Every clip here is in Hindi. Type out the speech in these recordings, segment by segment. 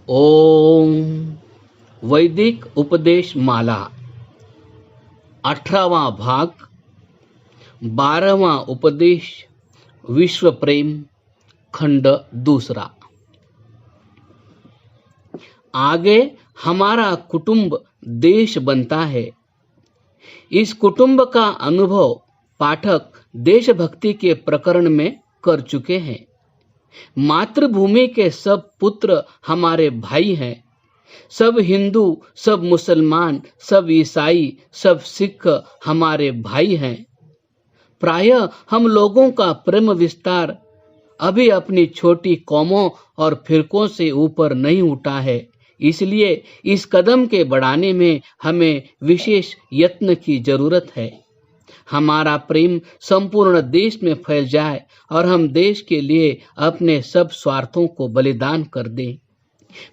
ओम वैदिक उपदेश माला 18वां भाग 12वां उपदेश विश्व प्रेम खंड दूसरा। आगे हमारा कुटुंब देश बनता है। इस कुटुंब का अनुभव पाठक देशभक्ति के प्रकरण में कर चुके हैं। मातृभूमि के सब पुत्र हमारे भाई हैं। सब हिंदू, सब मुसलमान, सब ईसाई, सब सिख हमारे भाई हैं। प्रायः हम लोगों का प्रेम विस्तार अभी अपनी छोटी कौमों और फिरकों से ऊपर नहीं उठा है। इसलिए इस कदम के बढ़ाने में हमें विशेष यत्न की जरूरत है। हमारा प्रेम संपूर्ण देश में फैल जाए और हम देश के लिए अपने सब स्वार्थों को बलिदान कर दें।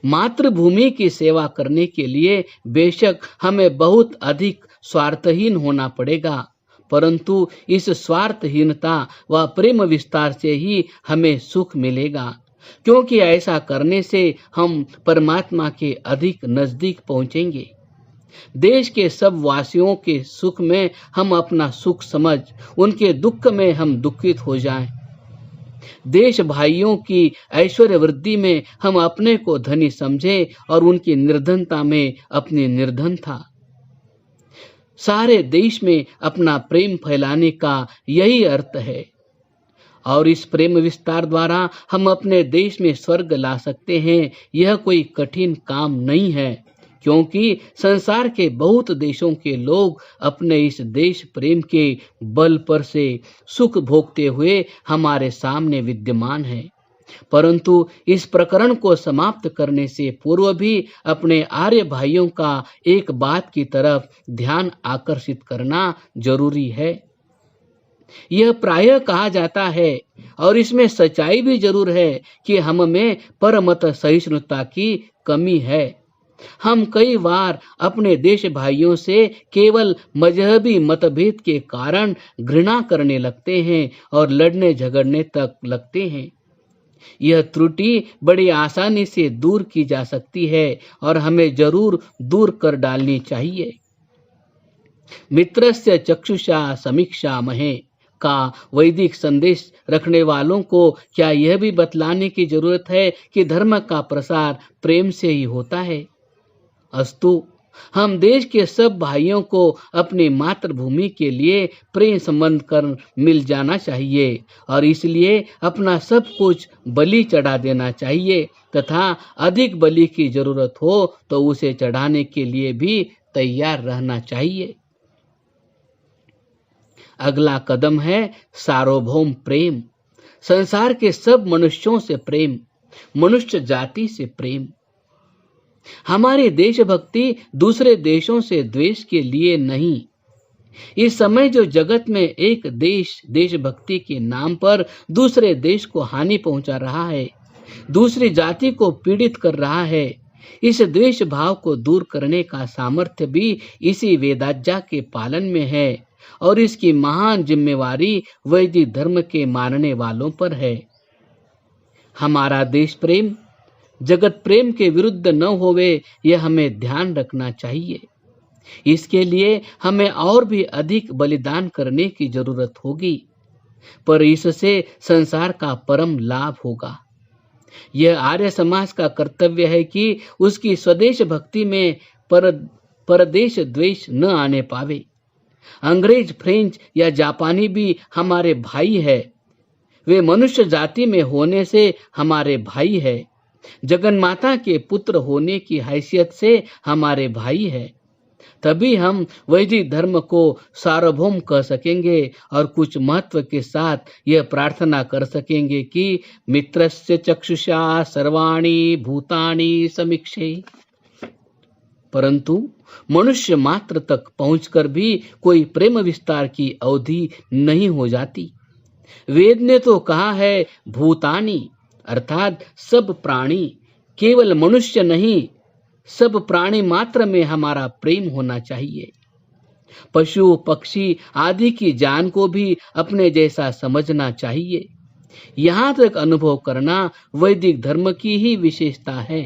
मातृभूमि की सेवा करने के लिए बेशक हमें बहुत अधिक स्वार्थहीन होना पड़ेगा, परंतु इस स्वार्थहीनता व प्रेम विस्तार से ही हमें सुख मिलेगा, क्योंकि ऐसा करने से हम परमात्मा के अधिक नजदीक पहुंचेंगे। देश के सब वासियों के सुख में हम अपना सुख समझ उनके दुख में हम दुखित हो जाएं। देश भाइयों की ऐश्वर्य वृद्धि में हम अपने को धनी समझें और उनकी निर्धनता में अपनी निर्धनता। सारे देश में अपना प्रेम फैलाने का यही अर्थ है, और इस प्रेम विस्तार द्वारा हम अपने देश में स्वर्ग ला सकते हैं। यह कोई कठिन काम नहीं है, क्योंकि संसार के बहुत देशों के लोग अपने इस देश प्रेम के बल पर से सुख भोगते हुए हमारे सामने विद्यमान हैं। परंतु इस प्रकरण को समाप्त करने से पूर्व भी अपने आर्य भाइयों का एक बात की तरफ ध्यान आकर्षित करना जरूरी है। यह प्रायः कहा जाता है, और इसमें सच्चाई भी जरूर है, कि हम में परमत सहिष्णुता की कमी है। हम कई बार अपने देश भाइयों से केवल मजहबी मतभेद के कारण घृणा करने लगते हैं और लड़ने झगड़ने तक लगते हैं। यह त्रुटि बड़ी आसानी से दूर की जा सकती है और हमें जरूर दूर कर डालनी चाहिए। मित्रस्य चक्षुषा समीक्षा महे का वैदिक संदेश रखने वालों को क्या यह भी बतलाने की जरूरत है कि धर्म का प्रसार प्रेम से ही होता है? अस्तु, हम देश के सब भाइयों को अपनी मातृभूमि के लिए प्रेम संबंध कर मिल जाना चाहिए, और इसलिए अपना सब कुछ बलि चढ़ा देना चाहिए, तथा अधिक बलि की जरूरत हो तो उसे चढ़ाने के लिए भी तैयार रहना चाहिए। अगला कदम है सार्वभौम प्रेम। संसार के सब मनुष्यों से प्रेम, मनुष्य जाति से प्रेम। हमारी देशभक्ति दूसरे देशों से द्वेष के लिए नहीं। इस समय जो जगत में एक देश देशभक्ति के नाम पर दूसरे देश को हानि पहुंचा रहा है, दूसरी जाति को पीड़ित कर रहा है, इस द्वेष भाव को दूर करने का सामर्थ्य भी इसी वेदाज्ञा के पालन में है, और इसकी महान जिम्मेवारी वैदिक धर्म के मानने वालों पर है। हमारा देश प्रेम जगत प्रेम के विरुद्ध न होवे, यह हमें ध्यान रखना चाहिए। इसके लिए हमें और भी अधिक बलिदान करने की जरूरत होगी, पर इससे संसार का परम लाभ होगा। यह आर्य समाज का कर्तव्य है कि उसकी स्वदेश भक्ति में परदेश द्वेष न आने पावे। अंग्रेज, फ्रेंच या जापानी भी हमारे भाई है। वे मनुष्य जाति में होने से हमारे भाई है। जगन माता के पुत्र होने की हैसियत से हमारे भाई है। तभी हम वैदिक धर्म को सार्वभौम कह सकेंगे और कुछ महत्व के साथ यह प्रार्थना कर सकेंगे कि मित्रस्य चक्षुषा सर्वाणि भूतानि समीक्षे। परंतु मनुष्य मात्र तक पहुंचकर भी कोई प्रेम विस्तार की अवधि नहीं हो जाती। वेद ने तो कहा है भूतानि, अर्थात सब प्राणी, केवल मनुष्य नहीं, सब प्राणी मात्र में हमारा प्रेम होना चाहिए। पशु पक्षी आदि की जान को भी अपने जैसा समझना चाहिए। यहाँ तक अनुभव करना वैदिक धर्म की ही विशेषता है।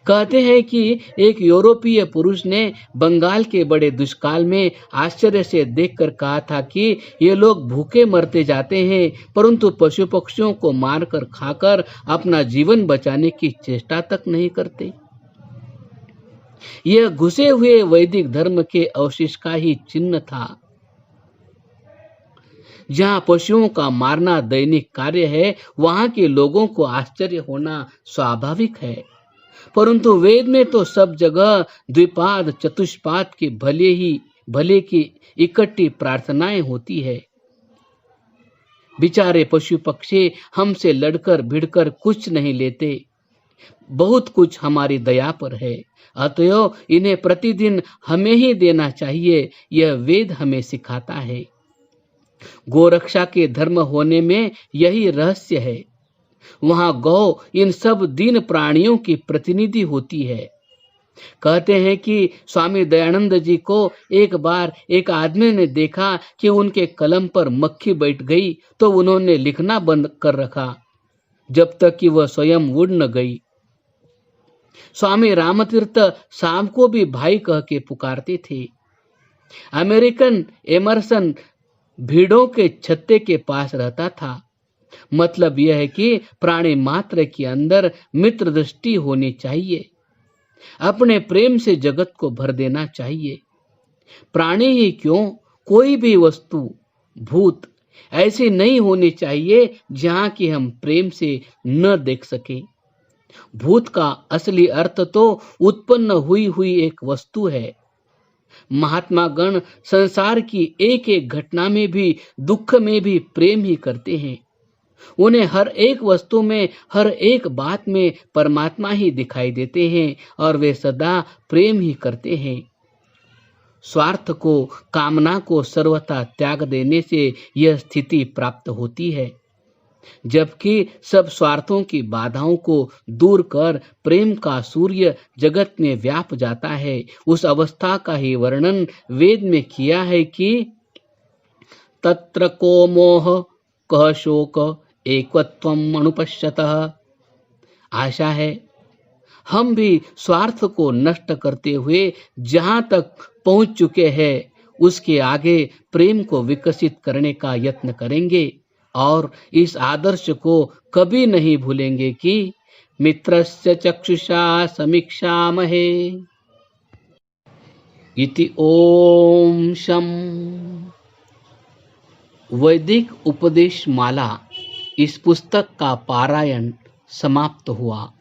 कहते हैं कि एक यूरोपीय पुरुष ने बंगाल के बड़े दुष्काल में आश्चर्य से देखकर कहा था कि ये लोग भूखे मरते जाते हैं, परंतु पशु पक्षियों को मारकर खाकर अपना जीवन बचाने की चेष्टा तक नहीं करते। यह घुसे हुए वैदिक धर्म के अवशेष का ही चिन्ह था। जहां पशुओं का मारना दैनिक कार्य है, वहां के लोगों को आश्चर्य होना स्वाभाविक है। परंतु वेद में तो सब जगह द्विपाद चतुष्पाद के भले की इकट्ठी प्रार्थनाएं होती है। बेचारे पशु पक्षी हमसे लड़कर भिड़कर कुछ नहीं लेते, बहुत कुछ हमारी दया पर है, अतएव इन्हें प्रतिदिन हमें ही देना चाहिए, यह वेद हमें सिखाता है। गोरक्षा के धर्म होने में यही रहस्य है। वहां गौ इन सब दीन प्राणियों की प्रतिनिधि होती है। कहते हैं कि स्वामी दयानंद जी को एक बार एक आदमी ने देखा कि उनके कलम पर मक्खी बैठ गई, तो उन्होंने लिखना बंद कर रखा जब तक कि वह स्वयं उड़ न गई। स्वामी रामतीर्थ शाम को भी भाई कह के पुकारते थे। अमेरिकन एमरसन भीड़ों के छत्ते के पास रहता था। मतलब यह है कि प्राणी मात्र के अंदर मित्र दृष्टि होनी चाहिए। अपने प्रेम से जगत को भर देना चाहिए। प्राणी ही क्यों, कोई भी वस्तु, भूत ऐसी नहीं होनी चाहिए जहां कि हम प्रेम से न देख सके। भूत का असली अर्थ तो उत्पन्न हुई एक वस्तु है। महात्मा गण संसार की एक एक घटना में भी, दुख में भी प्रेम ही करते हैं। उन्हें हर एक वस्तु में, हर एक बात में परमात्मा ही दिखाई देते हैं और वे सदा प्रेम ही करते हैं। स्वार्थ को, कामना को सर्वथा त्याग देने से यह स्थिति प्राप्त होती है। जबकि सब स्वार्थों की बाधाओं को दूर कर प्रेम का सूर्य जगत में व्याप जाता है। उस अवस्था का ही वर्णन वेद में किया है कि तत्र को मोह कह शोक एकत्वम अनुपश्यतः। आशा है हम भी स्वार्थ को नष्ट करते हुए जहां तक पहुंच चुके हैं, उसके आगे प्रेम को विकसित करने का यत्न करेंगे और इस आदर्श को कभी नहीं भूलेंगे कि मित्रस्य चक्षुषा समीक्षामहे इति ओम शम। वैदिक उपदेश माला इस पुस्तक का पारायण समाप्त हुआ।